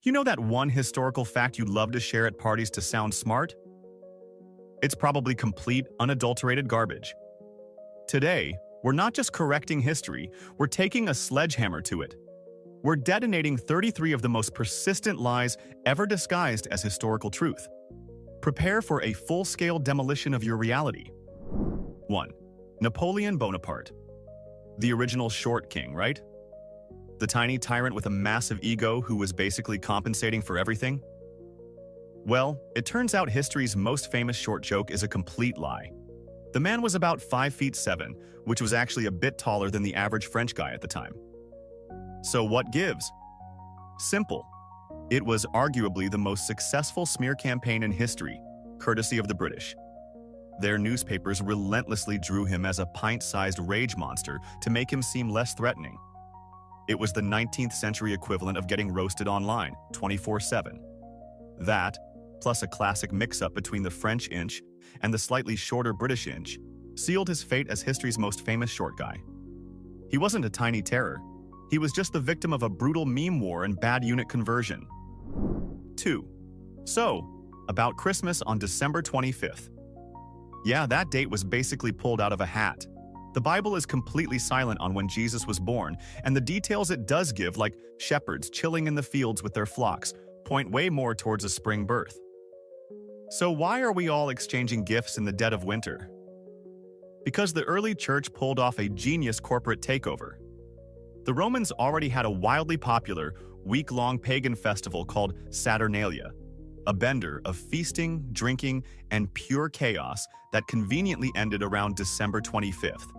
You know that one historical fact you'd love to share at parties to sound smart? It's probably complete, unadulterated garbage. Today, we're not just correcting history, we're taking a sledgehammer to it. We're detonating 33 of the most persistent lies ever disguised as historical truth. Prepare for a full-scale demolition of your reality. 1. Napoleon Bonaparte. The original short king, right? The tiny tyrant with a massive ego who was basically compensating for everything? Well, it turns out history's most famous short joke is a complete lie. The man was about 5'7", which was actually a bit taller than the average French guy at the time. So what gives? Simple. It was arguably the most successful smear campaign in history, courtesy of the British. Their newspapers relentlessly drew him as a pint-sized rage monster to make him seem less threatening. It was the 19th century equivalent of getting roasted online, 24/7. That, plus a classic mix-up between the French inch and the slightly shorter British inch, sealed his fate as history's most famous short guy. He wasn't a tiny terror. He was just the victim of a brutal meme war and bad unit conversion. 2. So, about Christmas on December 25th. Yeah, that date was basically pulled out of a hat. The Bible is completely silent on when Jesus was born, and the details it does give, like shepherds chilling in the fields with their flocks, point way more towards a spring birth. So why are we all exchanging gifts in the dead of winter? Because the early church pulled off a genius corporate takeover. The Romans already had a wildly popular, week-long pagan festival called Saturnalia, a bender of feasting, drinking, and pure chaos that conveniently ended around December 25th.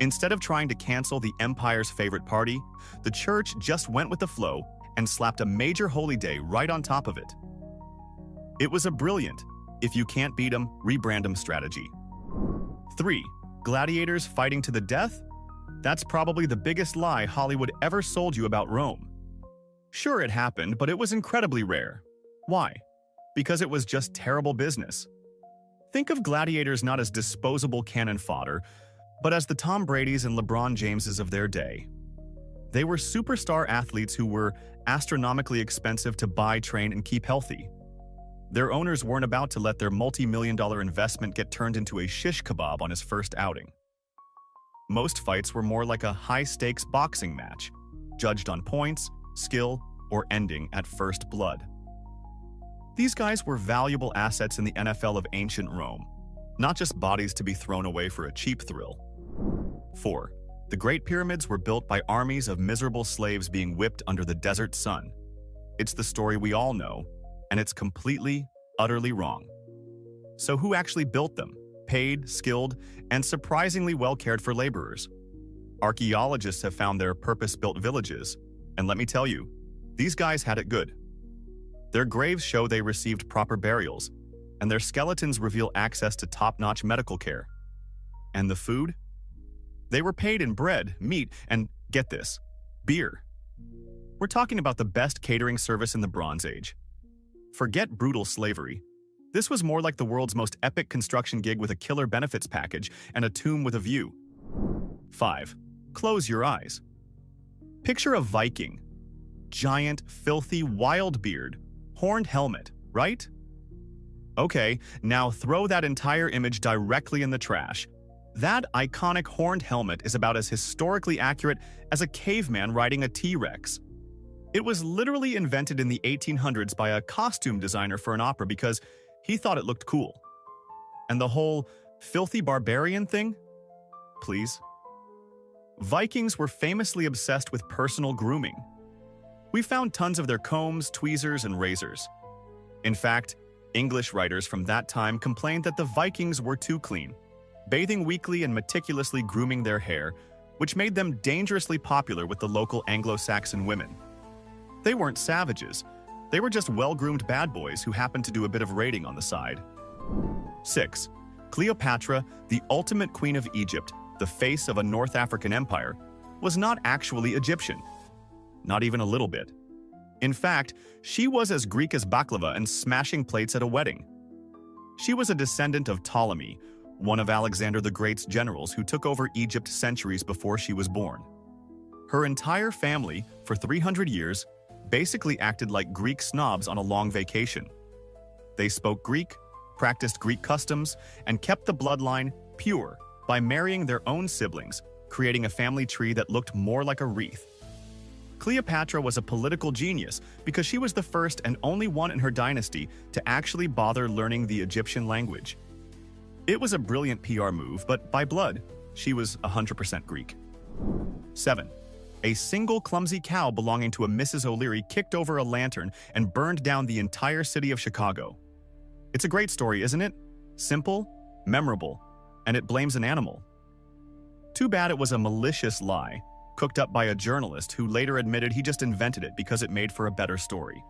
Instead of trying to cancel the empire's favorite party, the church just went with the flow and slapped a major holy day right on top of it. It was a brilliant, if you can't beat 'em, rebrand 'em strategy. 3. Gladiators fighting to the death? That's probably the biggest lie Hollywood ever sold you about Rome. Sure, it happened, but it was incredibly rare. Why? Because it was just terrible business. Think of gladiators not as disposable cannon fodder, but as the Tom Bradys and LeBron Jameses of their day. They were superstar athletes who were astronomically expensive to buy, train, and keep healthy. Their owners weren't about to let their multi-million-dollar investment get turned into a shish kebab on his first outing. Most fights were more like a high-stakes boxing match, judged on points, skill, or ending at first blood. These guys were valuable assets in the NFL of ancient Rome, not just bodies to be thrown away for a cheap thrill. 4. The Great Pyramids were built by armies of miserable slaves being whipped under the desert sun. It's the story we all know, and it's completely, utterly wrong. So who actually built them? Paid, skilled, and surprisingly well-cared-for laborers. Archaeologists have found their purpose-built villages, and let me tell you, these guys had it good. Their graves show they received proper burials, and their skeletons reveal access to top-notch medical care. And the food? They were paid in bread, meat, and, get this, beer. We're talking about the best catering service in the Bronze Age. Forget brutal slavery. This was more like the world's most epic construction gig with a killer benefits package and a tomb with a view. 5. Close your eyes. Picture a Viking. Giant, filthy, wild beard. Horned helmet, right? Okay, now throw that entire image directly in the trash. That iconic horned helmet is about as historically accurate as a caveman riding a T-Rex. It was literally invented in the 1800s by a costume designer for an opera because he thought it looked cool. And the whole filthy barbarian thing? Please? Vikings were famously obsessed with personal grooming. We found tons of their combs, tweezers, and razors. In fact, English writers from that time complained that the Vikings were too clean, bathing weekly and meticulously grooming their hair, which made them dangerously popular with the local Anglo-Saxon women. They weren't savages. They were just well-groomed bad boys who happened to do a bit of raiding on the side. 6. Cleopatra, the ultimate queen of Egypt, the face of a North African empire, was not actually Egyptian. Not even a little bit. In fact, she was as Greek as baklava and smashing plates at a wedding. She was a descendant of Ptolemy, one of Alexander the Great's generals who took over Egypt centuries before she was born. Her entire family, for 300 years, basically acted like Greek snobs on a long vacation. They spoke Greek, practiced Greek customs, and kept the bloodline pure by marrying their own siblings, creating a family tree that looked more like a wreath. Cleopatra was a political genius because she was the first and only one in her dynasty to actually bother learning the Egyptian language. It was a brilliant PR move, but by blood, she was 100% Greek. 7. A single clumsy cow belonging to a Mrs. O'Leary kicked over a lantern and burned down the entire city of Chicago. It's a great story, isn't it? Simple, memorable, and it blames an animal. Too bad it was a malicious lie, cooked up by a journalist who later admitted he just invented it because it made for a better story.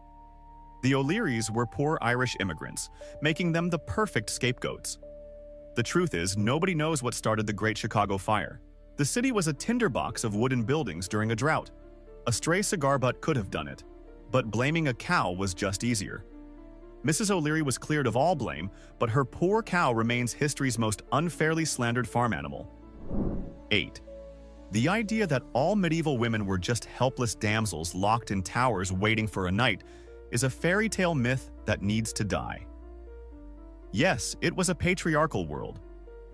The O'Learys were poor Irish immigrants, making them the perfect scapegoats. The truth is, nobody knows what started the Great Chicago Fire. The city was a tinderbox of wooden buildings during a drought. A stray cigar butt could have done it, but blaming a cow was just easier. Mrs. O'Leary was cleared of all blame, but her poor cow remains history's most unfairly slandered farm animal. 8. The idea that all medieval women were just helpless damsels locked in towers waiting for a knight is a fairy tale myth that needs to die. Yes, it was a patriarchal world,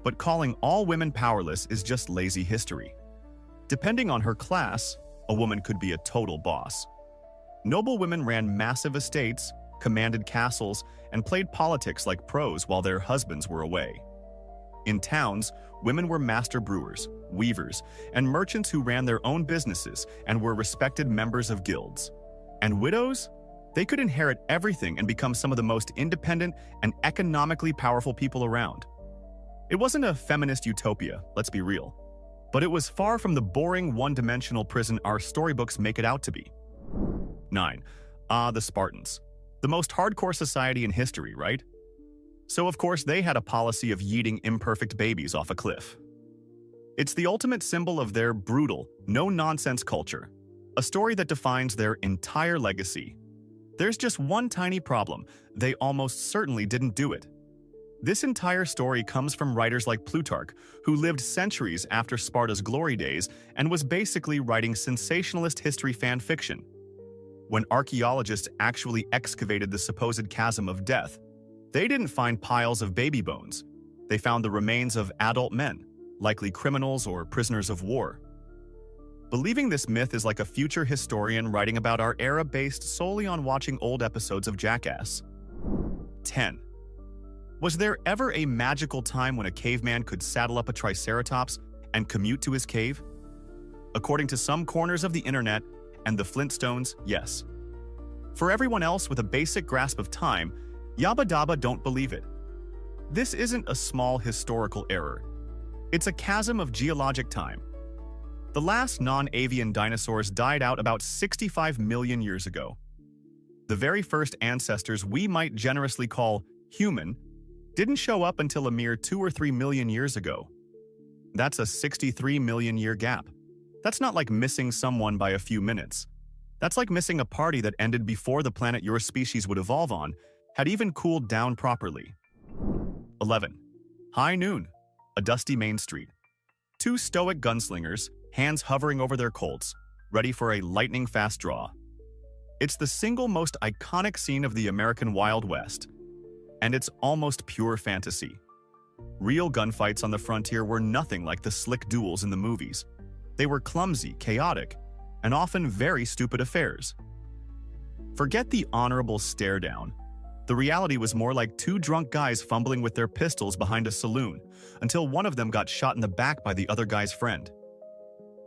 but calling all women powerless is just lazy history. Depending on her class, a woman could be a total boss. Noble women ran massive estates, commanded castles, and played politics like pros while their husbands were away. In towns, women were master brewers, weavers, and merchants who ran their own businesses and were respected members of guilds. And widows? They could inherit everything and become some of the most independent and economically powerful people around. It wasn't a feminist utopia, let's be real, but it was far from the boring one-dimensional prison our storybooks make it out to be. 9. The Spartans. The most hardcore society in history, right? So of course they had a policy of yeeting imperfect babies off a cliff. It's the ultimate symbol of their brutal, no-nonsense culture, a story that defines their entire legacy. There's just one tiny problem: they almost certainly didn't do it. This entire story comes from writers like Plutarch, who lived centuries after Sparta's glory days and was basically writing sensationalist history fan fiction. When archaeologists actually excavated the supposed chasm of death, they didn't find piles of baby bones. They found the remains of adult men, likely criminals or prisoners of war. Believing this myth is like a future historian writing about our era based solely on watching old episodes of Jackass. 10. Was there ever a magical time when a caveman could saddle up a triceratops and commute to his cave? According to some corners of the internet and the Flintstones, yes. For everyone else with a basic grasp of time, Yabba Dabba don't believe it. This isn't a small historical error. It's a chasm of geologic time. The last non-avian dinosaurs died out about 65 million years ago. The very first ancestors we might generously call human didn't show up until a mere 2 or 3 million years ago. That's a 63 million year gap. That's not like missing someone by a few minutes. That's like missing a party that ended before the planet your species would evolve on had even cooled down properly. 11. High noon. A dusty main street. Two stoic gunslingers, hands hovering over their Colts, ready for a lightning-fast draw. It's the single most iconic scene of the American Wild West, and it's almost pure fantasy. Real gunfights on the frontier were nothing like the slick duels in the movies. They were clumsy, chaotic, and often very stupid affairs. Forget the honorable stare-down. The reality was more like two drunk guys fumbling with their pistols behind a saloon until one of them got shot in the back by the other guy's friend.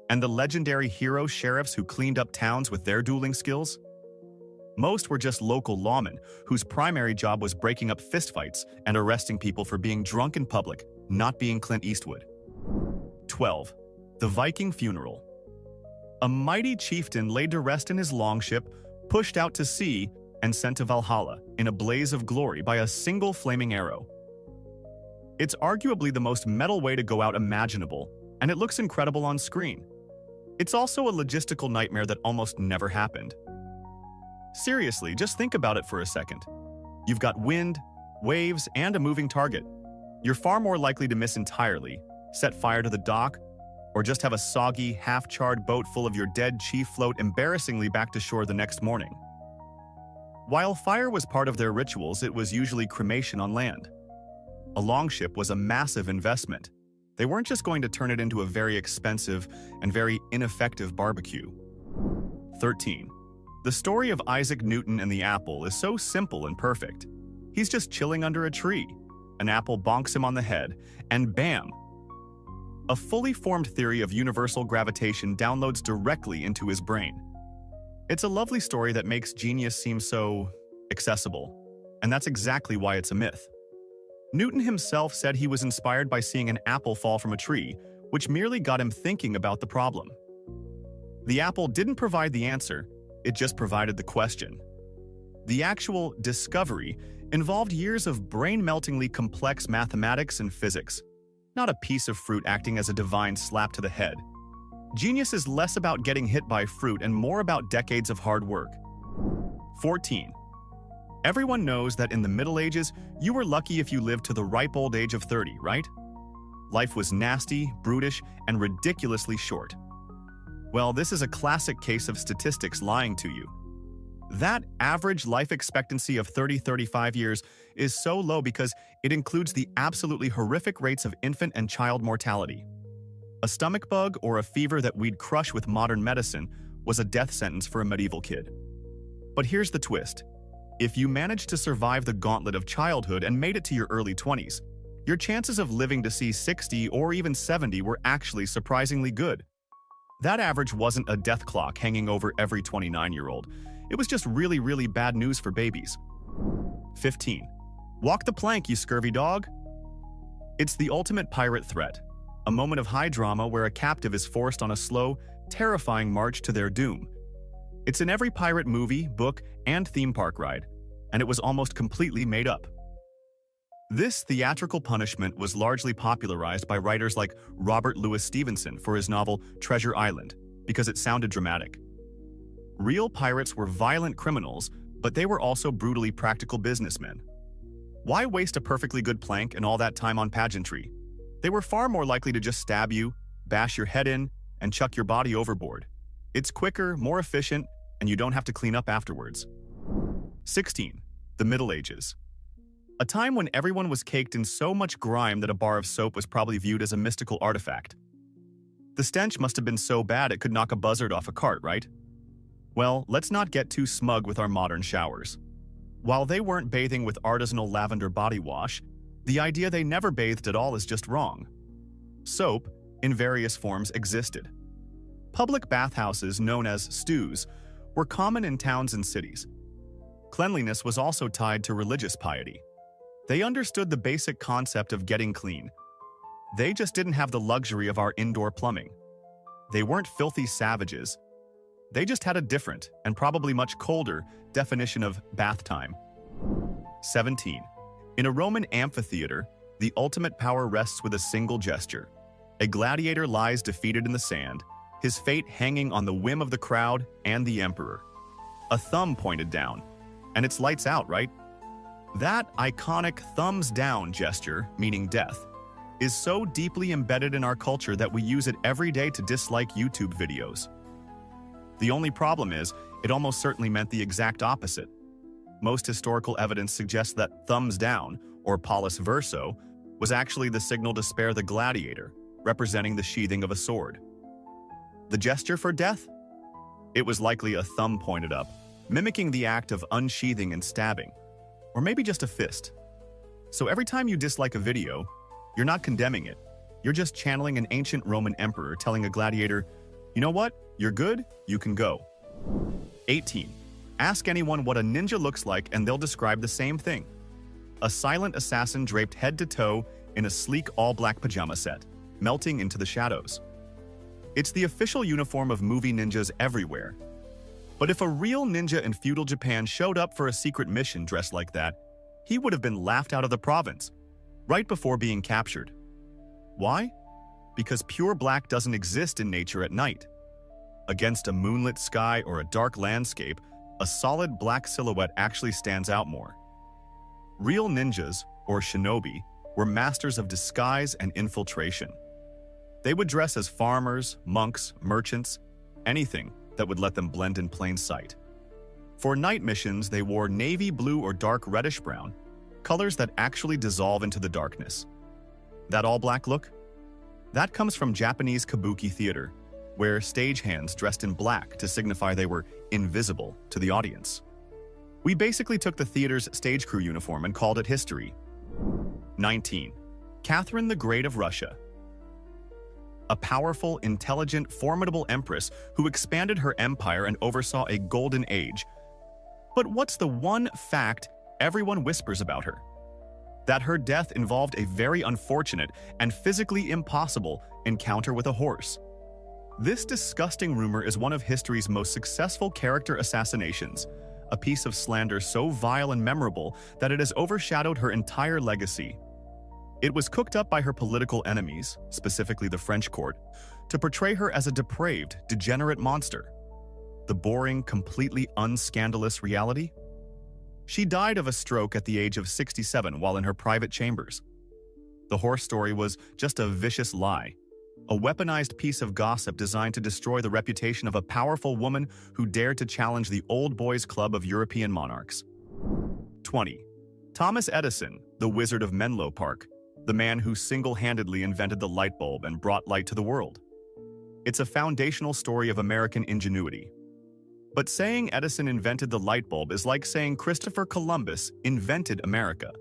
And the legendary hero sheriffs who cleaned up towns with their dueling skills? Most were just local lawmen whose primary job was breaking up fistfights and arresting people for being drunk in public, not being Clint Eastwood. 12. The Viking Funeral. A mighty chieftain laid to rest in his longship, pushed out to sea, and sent to Valhalla in a blaze of glory by a single flaming arrow. It's arguably the most metal way to go out imaginable, and it looks incredible on screen. It's also a logistical nightmare that almost never happened. Seriously, just think about it for a second. You've got wind, waves, and a moving target. You're far more likely to miss entirely, set fire to the dock, or just have a soggy, half-charred boat full of your dead chief float embarrassingly back to shore the next morning. While fire was part of their rituals, it was usually cremation on land. A longship was a massive investment. They weren't just going to turn it into a very expensive and very ineffective barbecue. 13. The story of Isaac Newton and the apple is so simple and perfect. He's just chilling under a tree. An apple bonks him on the head, and bam! A fully formed theory of universal gravitation downloads directly into his brain. It's a lovely story that makes genius seem so accessible, and that's exactly why it's a myth. Newton himself said he was inspired by seeing an apple fall from a tree, which merely got him thinking about the problem. The apple didn't provide the answer, it just provided the question. The actual discovery involved years of brain-meltingly complex mathematics and physics, not a piece of fruit acting as a divine slap to the head. Genius is less about getting hit by fruit and more about decades of hard work. 14. Everyone knows that in the Middle Ages, you were lucky if you lived to the ripe old age of 30, right? Life was nasty, brutish, and ridiculously short. Well, this is a classic case of statistics lying to you. That average life expectancy of 30-35 years is so low because it includes the absolutely horrific rates of infant and child mortality. A stomach bug or a fever that we'd crush with modern medicine was a death sentence for a medieval kid. But here's the twist. If you managed to survive the gauntlet of childhood and made it to your early 20s, your chances of living to see 60 or even 70 were actually surprisingly good. That average wasn't a death clock hanging over every 29-year-old. It was just really, really bad news for babies. 15. Walk the plank, you scurvy dog. It's the ultimate pirate threat, a moment of high drama where a captive is forced on a slow, terrifying march to their doom. It's in every pirate movie, book, and theme park ride, and it was almost completely made up. This theatrical punishment was largely popularized by writers like Robert Louis Stevenson for his novel Treasure Island, because it sounded dramatic. Real pirates were violent criminals, but they were also brutally practical businessmen. Why waste a perfectly good plank and all that time on pageantry? They were far more likely to just stab you, bash your head in, and chuck your body overboard. It's quicker, more efficient, and you don't have to clean up afterwards. 16. The Middle Ages. A time when everyone was caked in so much grime that a bar of soap was probably viewed as a mystical artifact. The stench must have been so bad it could knock a buzzard off a cart, right? Well, let's not get too smug with our modern showers. While they weren't bathing with artisanal lavender body wash, the idea they never bathed at all is just wrong. Soap, in various forms, existed. Public bathhouses, known as stews, were common in towns and cities. Cleanliness was also tied to religious piety. They understood the basic concept of getting clean. They just didn't have the luxury of our indoor plumbing. They weren't filthy savages. They just had a different, and probably much colder, definition of bath time. 17. In a Roman amphitheater, the ultimate power rests with a single gesture. A gladiator lies defeated in the sand, his fate hanging on the whim of the crowd and the emperor. A thumb pointed down, and it's lights out, right? That iconic thumbs down gesture, meaning death, is so deeply embedded in our culture that we use it every day to dislike YouTube videos. The only problem is, it almost certainly meant the exact opposite. Most historical evidence suggests that thumbs down, or pollice verso, was actually the signal to spare the gladiator, representing the sheathing of a sword. The gesture for death? It was likely a thumb pointed up, mimicking the act of unsheathing and stabbing, or maybe just a fist. So every time you dislike a video, you're not condemning it. You're just channeling an ancient Roman emperor telling a gladiator, you know what? You're good, you can go. 18. Ask anyone what a ninja looks like and they'll describe the same thing. A silent assassin draped head to toe in a sleek all-black pajama set, melting into the shadows. It's the official uniform of movie ninjas everywhere. But if a real ninja in feudal Japan showed up for a secret mission dressed like that, he would have been laughed out of the province, right before being captured. Why? Because pure black doesn't exist in nature at night. Against a moonlit sky or a dark landscape, a solid black silhouette actually stands out more. Real ninjas, or shinobi, were masters of disguise and infiltration. They would dress as farmers, monks, merchants, anything that would let them blend in plain sight. For night missions, they wore navy blue or dark reddish brown, colors that actually dissolve into the darkness. That all-black look? That comes from Japanese kabuki theater, where stagehands dressed in black to signify they were invisible to the audience. We basically took the theater's stage crew uniform and called it history. 19. Catherine the Great of Russia. A powerful, intelligent, formidable empress who expanded her empire and oversaw a golden age. But what's the one fact everyone whispers about her? That her death involved a very unfortunate and physically impossible encounter with a horse. This disgusting rumor is one of history's most successful character assassinations, a piece of slander so vile and memorable that it has overshadowed her entire legacy. It was cooked up by her political enemies, specifically the French court, to portray her as a depraved, degenerate monster. The boring, completely unscandalous reality? She died of a stroke at the age of 67 while in her private chambers. The horse story was just a vicious lie, a weaponized piece of gossip designed to destroy the reputation of a powerful woman who dared to challenge the old boys club of European monarchs. 20. Thomas Edison, the Wizard of Menlo Park, the man who single-handedly invented the light bulb and brought light to the world. It's a foundational story of American ingenuity. But saying Edison invented the light bulb is like saying Christopher Columbus invented America.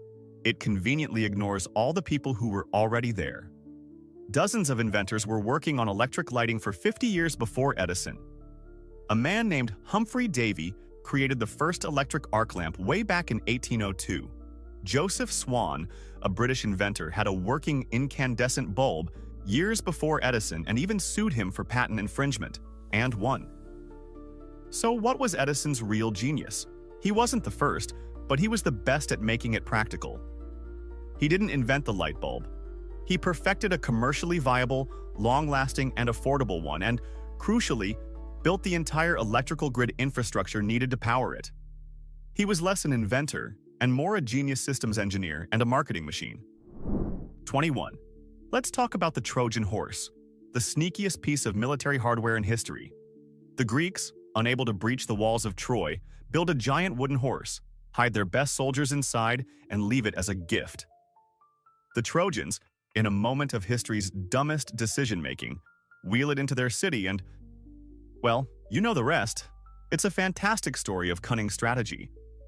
It conveniently ignores all the people who were already there. Dozens of inventors were working on electric lighting for 50 years before Edison. A man named Humphrey Davy created the first electric arc lamp way back in 1802. Joseph Swan, a British inventor, had a working incandescent bulb years before Edison and even sued him for patent infringement, and won. So what was Edison's real genius? He wasn't the first, but he was the best at making it practical. He didn't invent the light bulb. He perfected a commercially viable, long-lasting, and affordable one, and, crucially, built the entire electrical grid infrastructure needed to power it. He was less an inventor and more a genius systems engineer and a marketing machine. 21. Let's talk about the Trojan horse, the sneakiest piece of military hardware in history. The Greeks, unable to breach the walls of Troy, build a giant wooden horse, hide their best soldiers inside, and leave it as a gift. The Trojans, in a moment of history's dumbest decision-making, wheel it into their city and, well, you know the rest. It's a fantastic story of cunning strategy,